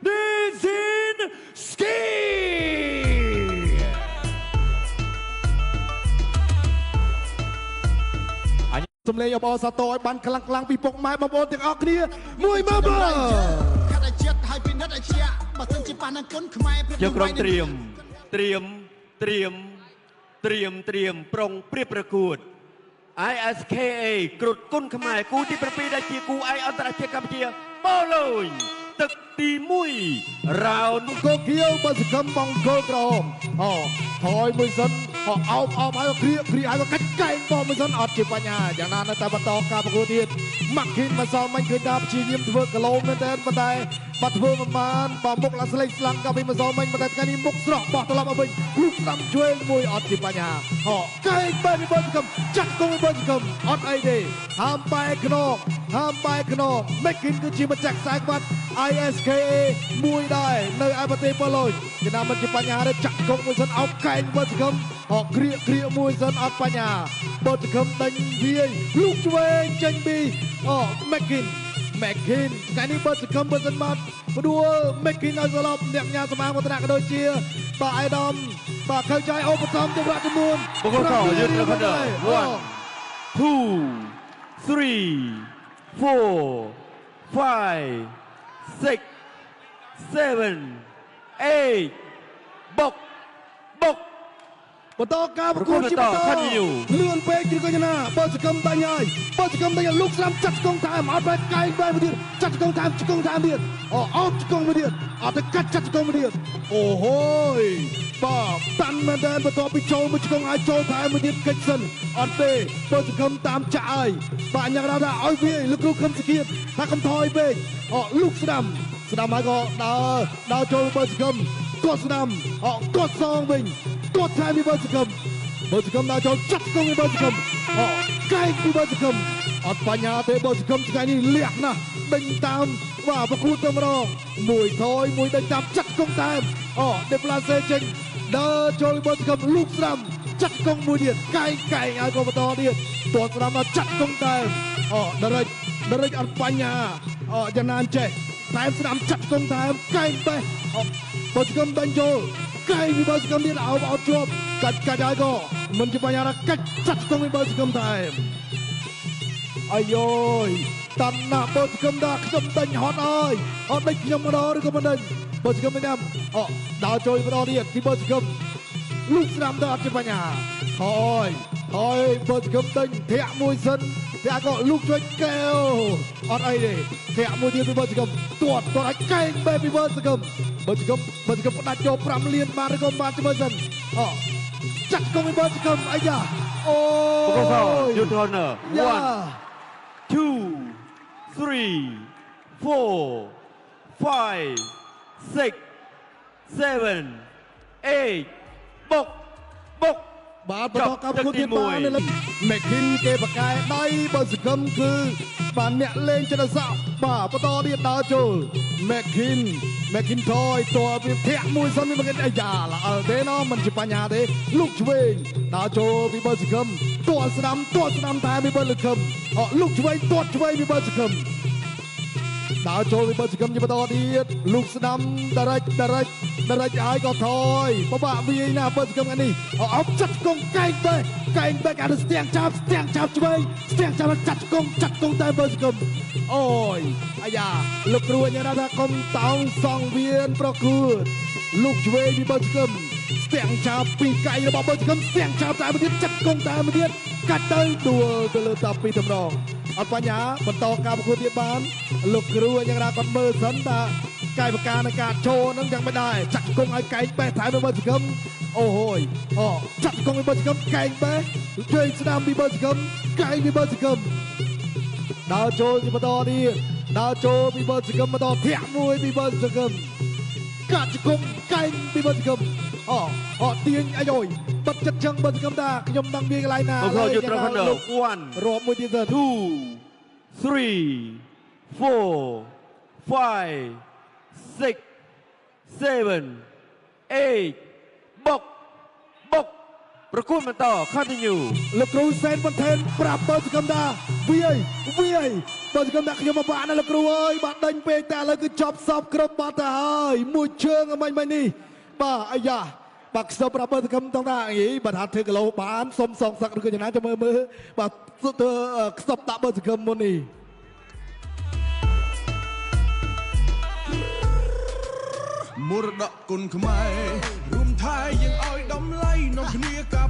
Nizinski សំឡេងអបអរសាទរឲ្យបានខ្លាំងពីពុកម៉ែបងប្អូនទាំងអស់គ្នាមួយមើលយកក្រុមត្រៀមប្រុងព្រៀបប្រកួត ISKA គ្រុឌគុណខ្មែរគូទី7ដែលជាគូឯកអន្តរជាតិកម្ពុជាបូឡូញទឹកទី1រ៉ោន គោខៀវបើសកម្មបងគោក្រហមថយមួយសិនអោបហើយគ្រាឲ្យកាច់កែងបងមួយសិនអត់ជាបញ្ហាយ៉ាងណានៅតែបន្តការប្រកួតទៀតម៉ាក់ឃីនមកសល់មិញឃើញថាព្យាយាមធ្វើគីឡូមែនតើប៉ុន្តែបាត់ធ្វើប្រមាណបើមុខឡាស្លេកស្លាំងកាពីមកសល់មិញប៉ុន្តែថ្ងៃនេះមុខស្រក់បោះត្រឡប់មកវិញលូកស្ដាំឆ្វេងមួយអត់ជាបញ្ហាកែងបែបពីបើសកម្មចាក់គង់ពីបើសកម្មអត់អីទេហាមបែកខ្នងម៉ាក់ឃីនគឺជាម្ចាស់ខ្សែក្បាត់ ISKA មួយដែរនៅឯប្រទេសប៉ូឡូញគេថាមិនជាបញ្ហាទេចាក់គង់មួយសិនអោបកែងបើសកម្មគ្រាមួយសិនអត់បញ្ហាបើសកម្មដេញវាយលូកឆ្វេងចេញពីម៉ាក់ឃីនថ្ងៃនេះបើសកម្មបើសិនបាត់ផ្ដួលម៉ាក់ឃីនឲ្យសឡប់អ្នកញ៉ាសមាវឌ្ឍនៈក៏ដូចជាបាទអៃដាមបាទខើចៃអូបតំចម្រាក់ចំនួនបុគ្គលកយុទ្ធខណ្ឌ 1 2 3 4 5 6 7 8បុកបន្តការប្រកួតជាបន្តលឿនពេកឬក៏យ៉ាងណាបើសកម្មដាញ់ហើយលូកស្លាំចាត់ឆ្កងតាមអត់បែកកែងបែបទៀតចាត់ឆ្កងតាមទៀតអោបឆ្កងមួយទៀតអត់ទៅកាត់ចាត់ឆ្កងមួយទៀតអូហូយបាទតាន់មែនតើបន្ទាប់ពីចូលមួយឆ្កងឲ្យចូលថែមមួយទៀតកិច្ចសិនអត់ទេបើសកម្មតាមចាក់ហើយបាទញ៉ាំថាឲ្យវាលោកគ្រូខឹមសគៀតថាកំថយពេកលូកស្ដាំហើយក៏ដើរចូលបើសកម្មគាត់ស្ដាំគាត់សងវិញគាត់ថែមពីបើសកម្មដើរចូលចាត់ឆ្កងពីបើសកម្មកែងពីបើសកម្មអត់បញ្ហាទេបើសកម្មថ្ងៃនេះលះណាស់ដេញតាមបាទប្រគួតទៅម្ដងមួយថយមួយដេញតាមចាត់ឆ្កងតាមដេប្លាសេចេញដើរចូលពីបើសកម្មលូកស្ដាំចាត់ឆ្កងមួយទៀតកែងឲ្យក៏បន្តទៀតទាត់ស្ដាំមកចាត់ឆ្កងតាមដរិចអត់បញ្ហាយ៉ាងណាចេះតែស្ដាំចាត់ឆ្កងតាមកែងបេះបើសកម្មដេញចូលកែងពីបើសកម្មទៀតអោបជាប់កាច់ហើយក៏មិនជាបញ្ហាណាកាច់ចាត់ឆ្កងពីបើសកម្មតែអាយយតាន់ណាបើសកម្មដល់ខ្ញុំដេញហត់ហើយអត់ដេញខ្ញុំម្ដងឬក៏មិនដេញបើសកម្មមិនដើរចូលម្ដងទៀតពីបើសកម្មលូកស្ដាំទៅអត់ជាបញ្ហាហើយបើសកម្មដេញធាក់មួយសិនធាក់ក៏លូកជួយកែវអត់អីទេធាក់មួយទៀតពីបើសកម្មទាត់ឲ្យកែងបែបពីបើសកម្មផ្ដាច់ចូល5លានបានឬក៏បានជាមួយសិនចាត់កុំពីបើសកម្មអាយ៉ាអូបុគ្គលយុទ្ធខណ្ឌ 1 2 3 4 5 6 7 8បុកបាទបន្តការប្រកួតទៀតបាននៅលើមេឃីនគេបកកែដៃបើសកម្មគឺបានអ្នកលេងចិត្តស័កបាទបន្តទៀតដើរចូលមេឃីនថយតើវាធាក់មួយសិនវាមិនអាយ៉ាល្អទេណមិនជាបញ្ហាទេលូកឆ្វេងដើរចូលពីបើសកម្មទាត់ស្ដាំតែពីបើលឹកខឹមលូកឆ្វេងទាត់ឆ្វេងពីបើសកម្មដើរចូលពីបើសកម្មជាបន្តទៀតលូកស្ដាំដរិចហើយក៏ថយបបាក់វាយណាបើសកម្មនេះអោបចាត់កងកែងបែកអាស្ទាំងចាប់ឆ្វេងស្ទាំងចាប់ចាត់កងតែបើសកម្មអូយអាយ៉ាលោកគ្រូញ៉ាំថាកុំតោងសងវៀនប្រគួតលូកឆ្វេងពីបើសកម្មស្ទាំងចាប់ពីកែងរបស់បើសកម្មស្ទាំងចាប់តែមួយទៀតចាត់កងតែមួយទៀតកាច់ទៅដួលទៅលើតាពីតម្រងអត់បញ្ហាបន្តការប្រកួតទៀតបានលោកគ្រូយ៉ាងណាគាត់មើលសិនថាកាយប្រការនៃការចូលហ្នឹងយ៉ាងមិនដែរចាក់គង់ឲ្យកែងបេះថែមទៅបើសកម្មអូហូយចាក់គង់ពីបើសកម្មកែងបេះជួយស្ដាំពីបើសកម្មកែងពីបើសកម្មដើរចូលពីបន្តទៀតដើរចូលពីបើសកម្មបន្តធាក់មួយពីបើសកម្មកាត់គង់កែងពីបើសកម្មទាញអាយយបាត់ចិត្តចឹងបើសកម្មតាខ្ញុំដឹងវាកន្លែងណាលោកយុទ្ធរក1រាប់មួយទៀតទៅ2 3 4 5 6 7 8បុក ប្រកួតបន្ត continue លោកគ្រូសេនបន្ថែមប្រាប់បើសកម្មតាវាយបើសកម្មតាខ្ញុំមកបាក់ណាលោកគ្រូអើយបាទដេញពេកតែឥឡូវគឺចប់សពគ្រប់បាត់ទៅហើយមួយជើងមិញនេះបាទអាយ៉ាបាទខ្ញុំប្រាប់បើសកម្មតាអីបាទថាធ្វើគីឡូបានសុំសងសឹកឬក៏យ៉ាងណាចាំមើលបាទទៅខ្សឹបដាក់បើសកម្មមុននេះមរតកគុណខ្មែររួមថែយើងឲ្យដំឡៃនាំគ្នា